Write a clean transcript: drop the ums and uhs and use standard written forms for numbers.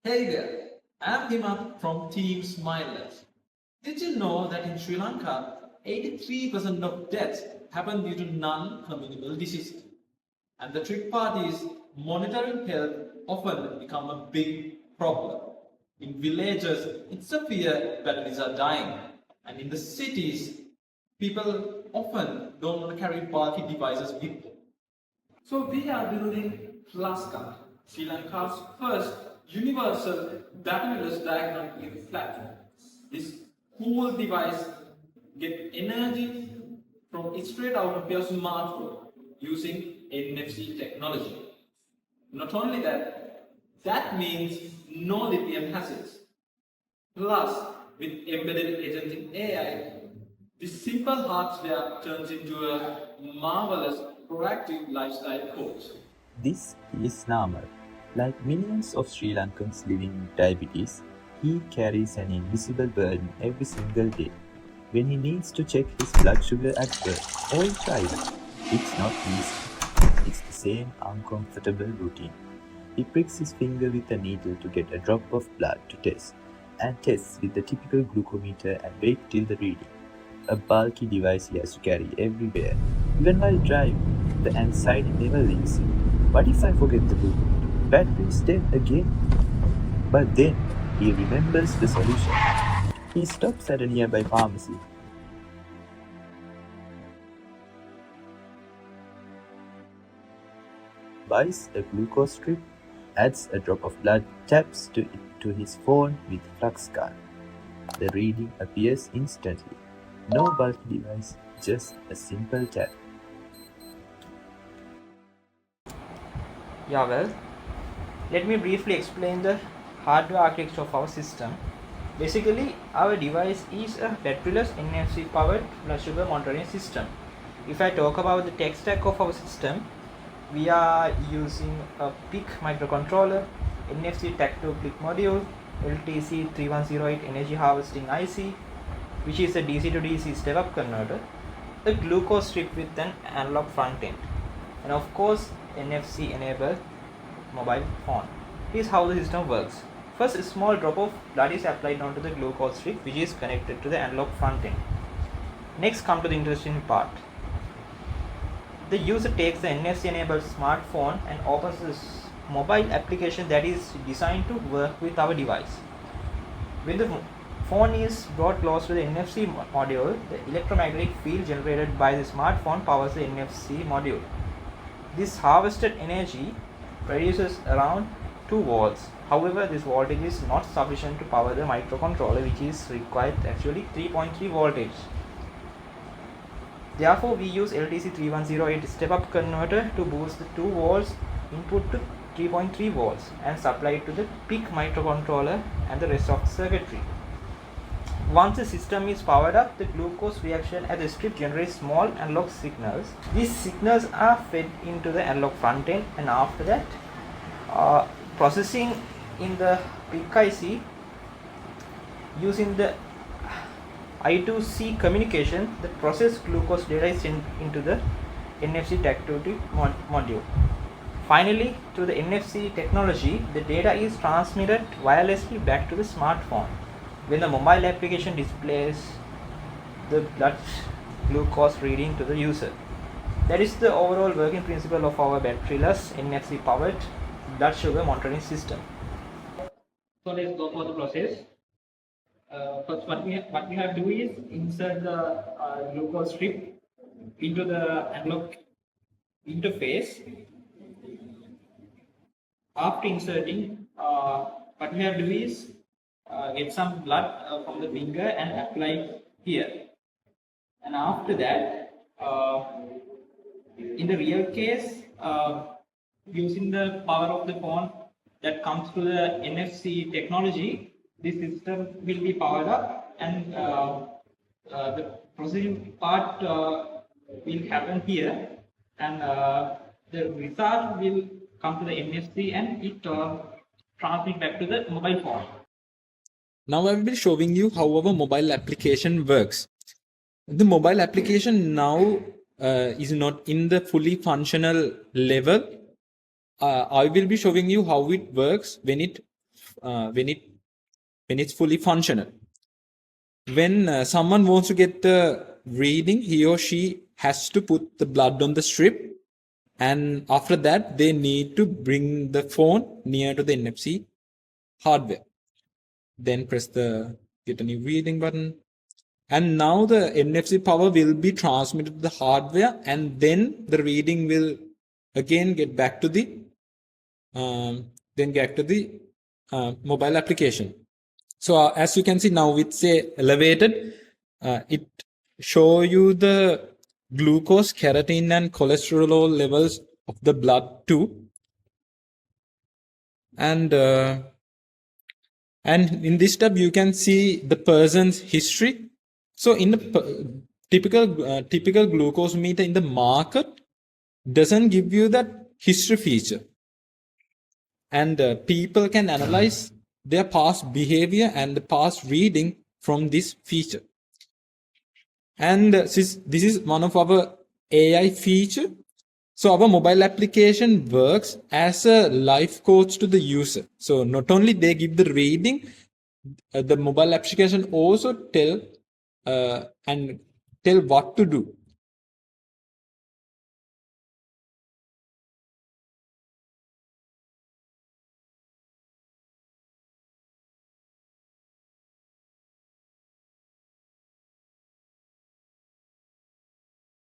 Hey there, I'm Hima from Team Smileless. Did you know that in Sri Lanka, 83% of deaths happen due to non-communicable diseases? And the trick part is monitoring health often become a big problem. In villages, it's a fear babies are dying. And in the cities, people often don't want to carry bulky devices with them. So we are building FluxCard, Sri Lanka's first universal diabetes diagnostic platform. This cool device gets energy from straight out of your smartphone using NFC technology. Not only that, that means no lithium hazards. Plus, with embedded Agentic AI, this simple hardware turns into a marvelous proactive lifestyle coach. This is Namal. Like millions of Sri Lankans living with diabetes, he carries an invisible burden every single day. When he needs to check his blood sugar at birth or in private, it's not easy. It's the same uncomfortable routine. He pricks his finger with a needle to get a drop of blood to test, and tests with the typical glucometer and wait till the reading. A bulky device he has to carry everywhere. Even while driving, the anxiety never leaves him. What if I forget the book? Battery's dead again. But then he remembers the solution. He stops at a nearby pharmacy, buys a glucose strip, adds a drop of blood, taps it to his phone with FluxCard. The reading appears instantly. No bulky device, just a simple tap. Yeah, well, let me briefly explain the hardware architecture of our system. Basically, our device is a batteryless NFC powered blood sugar monitoring system. If I talk about the tech stack of our system, we are using a PIC microcontroller, NFC tactile-click module, LTC 3108 energy harvesting IC, which is a DC to DC step-up converter, a glucose strip with an analog front end, and of course NFC enabled mobile phone. Here's how the system works. First, a small drop of blood is applied onto the glucose strip, which is connected to the analog front end. Next, come to the interesting part. The user takes the NFC enabled smartphone and opens this mobile application that is designed to work with our device. When the phone is brought close to the NFC module, the electromagnetic field generated by the smartphone powers the NFC module. This harvested energy produces around 2 volts. However, this voltage is not sufficient to power the microcontroller, which is required actually 3.3 voltage. Therefore, we use LTC 3108 step-up converter to boost the 2 volts input to 3.3 volts and supply it to the PIC microcontroller and the rest of the circuitry. Once the system is powered up, the glucose reaction at the strip generates small analog signals. These signals are fed into the analog front end, and after that, processing in the PIC IC using the I2C communication, the processed glucose data is sent into the NFC tactile module. Finally, through the NFC technology, the data is transmitted wirelessly back to the smartphone when the mobile application displays the blood glucose reading to the user. That is the overall working principle of our batteryless NFC powered blood sugar monitoring system. So let's go for the process. First, what we have to do is insert the glucose strip into the analog interface. After inserting, what we have to do is get some blood from the finger and apply here. And after that, in the real case, using the power of the phone that comes to the NFC technology, this system will be powered up, and the processing part will happen here, and the result will come to the NFC and it transmit back to the mobile phone. Now I will be showing you how our mobile application works. The mobile application now is not in the fully functional level. I will be showing you how it works when it when it's fully functional. When someone wants to get the reading, he or she has to put the blood on the strip, and after that they need to bring the phone near to the NFC hardware, then press the get a new reading button, and now the NFC power will be transmitted to the hardware, and then the reading will again get back to the mobile application. So as you can see now, with say elevated, it show you the glucose, creatine, and cholesterol levels of the blood too. And in this tab you can see the person's history. So in the typical glucose meter in the market doesn't give you that history feature, and people can analyze their past behavior and the past reading from this feature. And this is one of our AI feature. So our mobile application works as a life coach to the user. So not only they give the reading, the mobile application also tell what to do.